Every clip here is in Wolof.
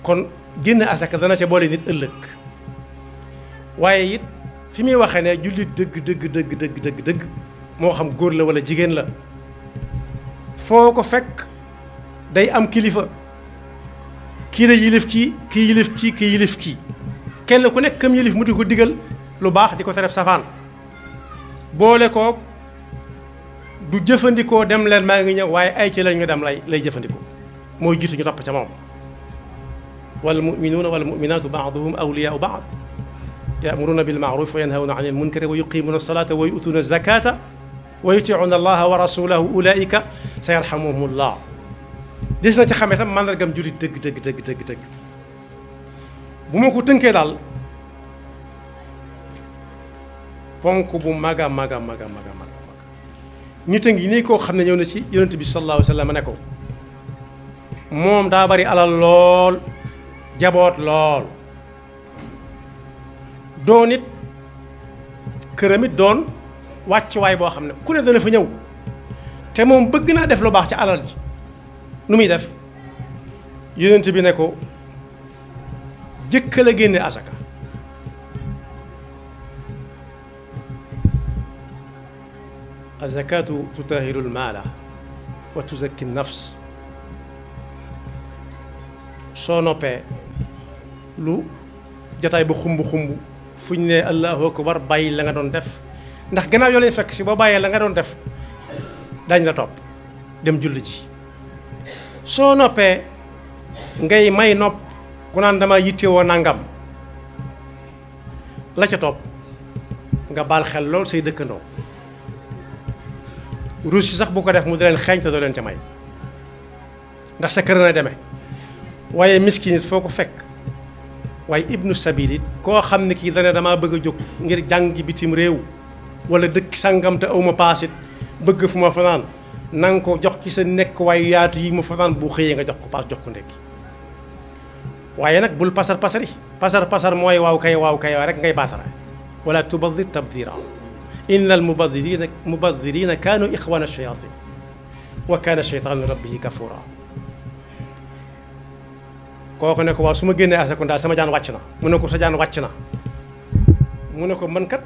kon génne asaka dana ca boole nit ëllëg waaye it fi muy waxee ne jullit dëgg moo xam góor la wala jigéen la foo ko fekk day am kilifa kii la yilif kii kii yilif kii kii yilif kii kenn ku nekk kam yilif mu di ko digal lu baax di ko teref safaan boole koog du jëfandikoo dem leen maa ngi ñëw waaye ay ci lañu dem lay jëfandikoo mooy jiitu ñu topp ca moom wal muminuuna wal muminaatu baaduhum awliyaau baad yaamuruuna bil maaruf wa yanhawna anil munkari wa yuqimuuna alsalata wa yutuuna zakata wa yutiicuuna allaha wa rasulahu ulaika sa yarhamuhumullah des na ci xamee tam màndargam jullit dëgg bu ma ko tënkee daal ponk bu mag a nit a ngi nii koo xam ne ñëw na ci yonent bi sallallahu alayhi wa sallam ne ko moom daa bari alal lool jaboot lool doon it këram it doon wàccuwaay boo xam ne ku ne dana fa ñëw te moom bëgg naa def lu baax ci alal ji nu muy def yonent bi ne ko jëkkal a génne asaka azakatu tutahiru lmaala wa tuzakki nafs soo noppee lu jataay ba xumb fu ñu ne allahu akbar bàyyi la nga doon def ndax gannaaw yoo leen fekk si boo bàyyee la nga doon def dañ la topp dem julli ji soo noppee ngay may nopp ku naan dama yittewoo nangam la ca topp nga baal xel lool say dëkkandoo ruus yi sax bu ko def mu di leen xeeñ te doo leen ca may ndax sa kër na demee waaye miskin it foo ko fekk waaye ibnu sabil it koo xam ne kii dane damaa bëgg a jóg ngir jàngi bitim réew wala dëkk sàngam te awma paasit bëgg fu ma fanaan na nga ko jox ci sa nekk waaye yaatu yi ma fanaan bu xëyee nga jox ko paas jox ko ndekki waaye nag bul pasar mooy waaw kay rek ngay baatara wala tubadir tabdira inna al mubadirina kaanu ixwana shayatin wa kaana shaytaanu rabbihi kafura kooku ne ko waaw su ma génnee asaka daal sama jaan wàcc na mu ne ko sa jaan wàcc na mu ne ko man kat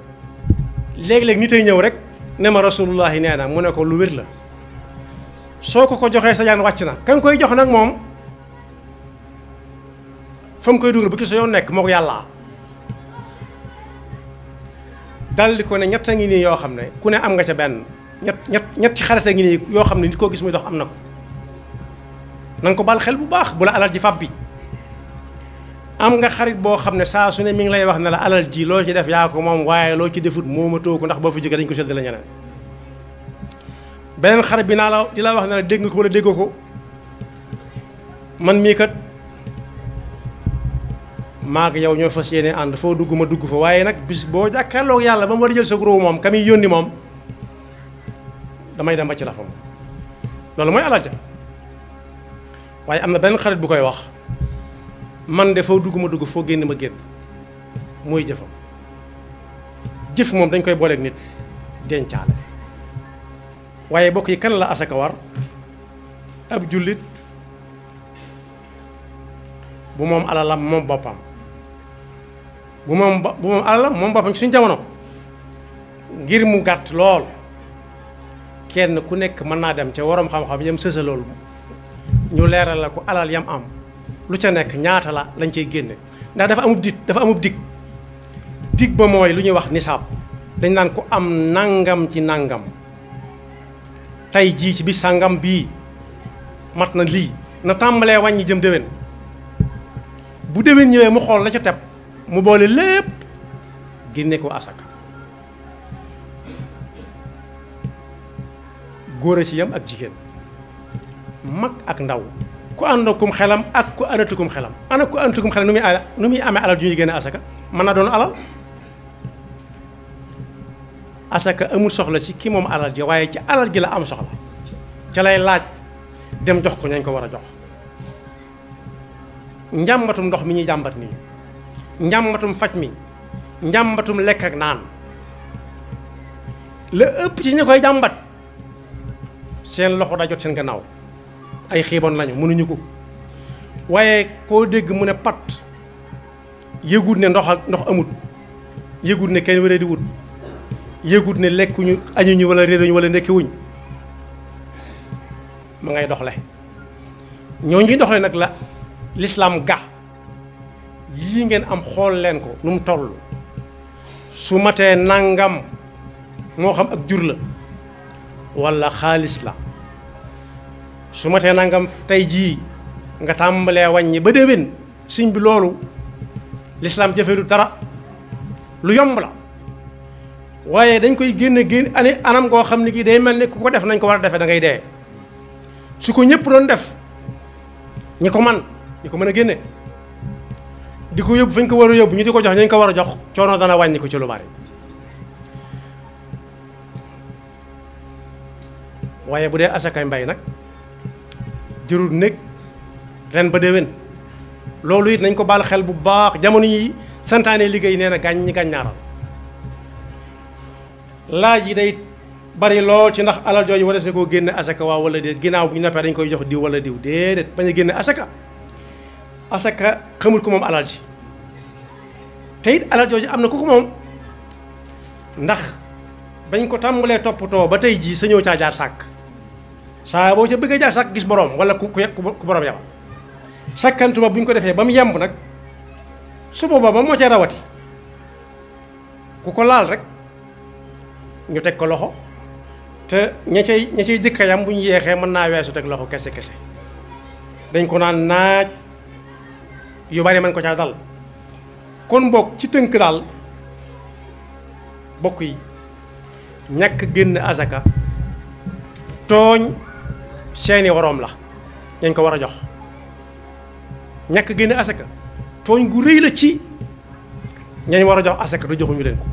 léeg-léeg nit ay ñëw rek ne ma rasulullahi nee na mu ne ko lu wér la soo ko joxee sa jaan wàcc na ka nga koy jox nag moom fa mu koy dugal bu ki sa yoon nekk moo ko yàllaa dal di ko ne ñett a ngi nii yoo xam ne ku ne am nga ca benn ñetti xarit a ngi nii yoo xam ne nit koo gis muy dox am na ko na nga ko bal xel bu baax bu la alal ji fab bi am nga xarit boo xam ne saa su ne mi ngi lay wax ne la alal ji loo ci def yaa ko moom waaye loo ci defut moomatoo ko ndax boo fi jógee dañ ko séddale ñeneen beneen xarit bi naa la di la wax ne la dégg nga ko wala déggoo ko man mii kat maag yow ñoo fas yéene ànd foo dugg ma dugg fa waaye nag bis boo jàkkaarloog yàlla ba mu war a jël sa groupe moom ka muy yónni moom damay dem ba ci la fa moom loolu mooy alal ja waaye am na beneen xarit bu koy wax man de foo dugg ma dugg foo génn ma génn mooy jëfam jëf moom dañ koy booleeg nit dencaale waaye bokk yi kan la asaka war ab jullit bu moom alalam moom boppam bu moom alalam moom boppam ci suñu jamono ngir mu gàtt lool kenn ku nekk mën naa dem ca waroom xam-xam yam sësa loolu ñu leeral la ko alal yam am lu ca nekk ñaata la lañ cay génne ndax dafa amub dig ba mooy lu ñuy wax nisaab dañ naan ko am nangam ci nangam tey jii ci bis sàngam bii mat na lii na tàmbalee wàññi jëm déwén bu déwén ñëwee mu xool la ca teb mu boole lépp génne ko asaka góor a ci yam ak jigéen mag ak ndaw ku àndakum xelam ak ku àndatukum xelam ana ku àndatukum xelam nu muy amee alal ju ñuy génne asaka mën na doon alal asaka amul soxla ci ki moom alal ji waaye ci alal ji la am soxla ca lay laaj dem jox ko ñañ ko war a jox njàmbatum ndox mi ñuy jàmbat nii njàmbatum faj mi njàmbatum lekk ak naan la ëpp ci ñi koy jàmbat seen loxo daa jot seen gannaaw ay xiibon lañu mënuñu ko waaye koo dégg mu ne pat yëgut ne ndox amut yëgut ne kenn wéree di wut yëgut ne lekkuñu añuñu wala réeruñu wala ndekkiwuñ ma ngay doxle ñoo ñuy doxle nag la lislaam ga yii ngeen am xool leen ko nu mu toll su matee nangam moo xam ak jur la walla xaalis la su matee nangam tey jii nga tàmbalee wàññi ba déwén sëñ bi loolu lislaam jëfeelu dara lu yomb la waaye dañ koy génne anam goo xam ne kii day mel ni ku ko def nañ ko war a defee da ngay dee su ko ñëpp doon def ñi ko mën a génne di ko yóbbu fañ ko war a yóbbu ñu di ko jox ñu ko war a jox coono dana wàññi ko ci lu bari waaye bu dee asakay mbay nag jërul nekk ren ba déwén loolu it nañ ko baal xel bu baax jamono yi santaane liggéey nee na gàññaaral laaj yi day bari lool ci ndax alal jooju war na koo génne asaka waaw wala déet ginnaaw bu ñu noppee dañ koy jox diw wala diw déedéet bañ a génne asaka xamul ko moom alal ji te it alal jooju am na ku ko moom ndax bañ ko tàmbalee toppatoo ba tey jii sa ñëw caa jaar sàkk saa boo ca bëggee jaar sàkk gis boroom wala ku boroom yabal sàkkantuma bu ñu ko defee ba mu yemb nag su boobaa ba moo cee rawati ku ko laal rek ñu teg ko loxo te ña cay jëkka yam bu ñu yeexee mën naa weesu teg loxo kese dañ ko naan naaj yu bari man ko caa dal kon bokk ci tënk daal bokk yi ñàkk génn asaka tooñ seeni woroom la dañ ko war a jox ñàkk génn asaka tooñ gu rëy la ci ñañ war a jox asaka te joxuñu leen ko